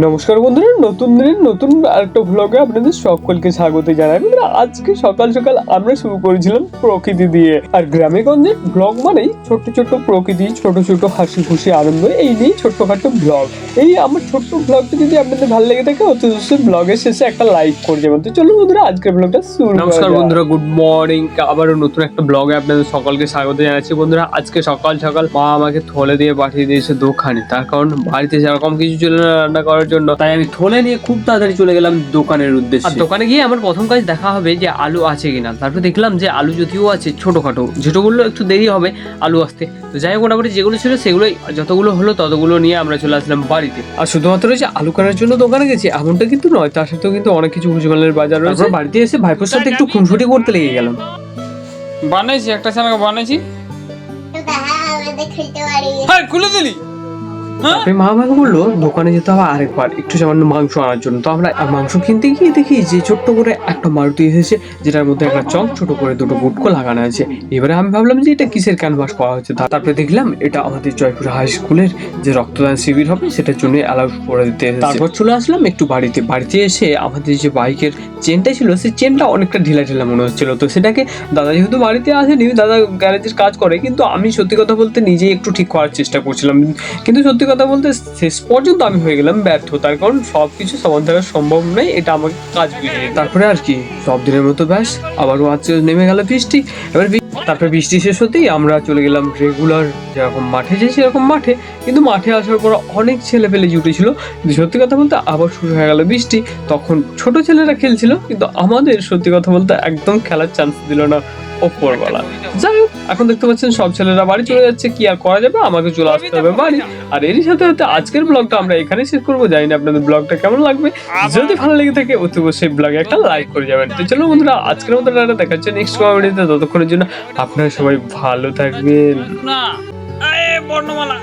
নমস্কার বন্ধুরা, নতুন দিনের নতুন আরেকটা ভ্লগে আপনাদের সকলকে স্বাগত জানাই। বন্ধুরা, আজকে সকাল সকাল আমরা শুরু করেছিলাম প্রকৃতি দিয়ে। আর গ্রামে গঞ্জে ব্লগ মানেই ছোট্ট ছোট্ট প্রকৃতি, ছোট ছোট হাসি খুশি আনন্দ, এই নিয়েই ছোট্টখাটো ব্লগ। এই আমার ছোট্ট ব্লগটা যদি আপনাদের ভালো লেগে থাকে অতি অবশ্যই ব্লগের শেষে একটা লাইক করে যাবেন। তো চলুন বন্ধুরা, আজকের ব্লগটা শুরু। নমস্কার বন্ধুরা, গুড মর্নিং। আবারও নতুন একটা ব্লগে আপনাদের সকলকে স্বাগত জানাচ্ছি। বন্ধুরা, আজকে সকাল সকাল মা আমাকে থলে দিয়ে পাঠিয়ে দিয়েছে দোকানে, তার কারণ বাড়িতে সেরকম কিছু ছিল না রান্না করার জন্য। তাই আমি থলে নিয়ে খুব তাড়াতাড়ি চলে গেলাম দোকানের উদ্দেশ্যে। আর দোকানে গিয়ে আমার প্রথম কাজ দেখা হবে যে আলু আছে কিনা। তারপর দেখলাম যে আলু যদিও আছে ছোটখাটো, যেটাগুলো একটু দেরি হবে আলু আসতে। তো যাই হোক, মোটামুটি যেগুলো ছিল সেগুলোই, যতগুলো হলো ততগুলো নিয়ে আমরা চলে আসলাম বাড়িতে। আর শুধুমাত্র যে আলু কেনার জন্য দোকানে গেছি এমনটা কিন্তু নয়, তার সাথেও কিন্তু অনেক কিছু ভুজমালের বাজার রয়েছে। বাড়িতে এসে ভাইপোর সাথে একটু খুনসুটি করতে লেগে গেলাম। বানাইছি একটা স্যানাকে বানাইছি, খুলে দিলি। মা আমাকে বললো দোকানে যেতে হবে আরেকবার একটু সামান্য মাংস আনার জন্য। তো আমরা মাংস কিনতে গিয়ে দেখি যে ছোট্ট করে একটা মারুতি এসেছে, যেটার মধ্যে একটা চক, ছোট করে দুটো গুটকো লাগানো আছে। এবারে আমি ভাবলাম যে এটা কিসের ক্যানভাস করা হচ্ছে। তারপরে দেখলাম এটা আমাদের জয়পুর হাই স্কুলের যে রক্তদান শিবির হবে সেটার জন্য অ্যালাউ করে দিতে এসেছে। তারপর চলে আসলাম একটু বাড়িতে এসে আমাদের যে বাইকের চেনটা ছিল সেই চেনটা অনেকটা ঢিলা ঢিলা মনে হচ্ছিল। তো সেটাকে দাদা যেহেতু বাড়িতে আসেনি, দাদা গ্যারেজের কাজ করে, কিন্তু আমি সত্যি কথা বলতে নিজেই একটু ঠিক করার চেষ্টা করছিলাম। কিন্তু সত্যি কথা বলতে শেষ পর্যন্ত আমি হয়ে গেলাম ব্যর্থ, তার কারণ সবকিছু সমান থাকা সম্ভব নয়, এটা আমাকে কাজ বুঝিয়ে। তারপরে আর কি, সব দিনের মতো ব্যাস আবারও আজকে নেমে গেল বৃষ্টি। তারপরে বৃষ্টি শেষ হতেই আমরা চলে গেলাম রেগুলার যেরকম মাঠে যাই সেরকম মাঠে। কিন্তু মাঠে আসার পর অনেক ছেলে পেলে জুটেছিল, কিন্তু সত্যি কথা বলতে আবার শুরু হয়ে গেল বৃষ্টি। তখন ছোট ছেলেরা খেলছিল, কিন্তু আমাদের সত্যি কথা বলতে একদম খেলার চান্স দিল না ওপরওয়ালা। যাই হোক, এখন দেখতে পাচ্ছেন সব ছেলেরা বাড়ি চলে যাচ্ছে, কি আর করা যাবে, আমাকে চলে আসতে হবে বাড়ি। আর এরই সাথে সাথে আজকের ব্লগটা আমরা এখানেই শেষ করবো। জানি না আপনাদের ব্লগটা কেমন লাগবে, যদি ভালো লেগে থাকে অতি অবশ্যই ব্লগে একটা লাইক করে যাবেন। তো চলো বন্ধুরা, আজকের মতো দেখা হচ্ছে নেক্সট কমেডিতে। ততক্ষণের জন্য আপনারা সবাই ভালো থাকবেন। না, বর্ণমালা,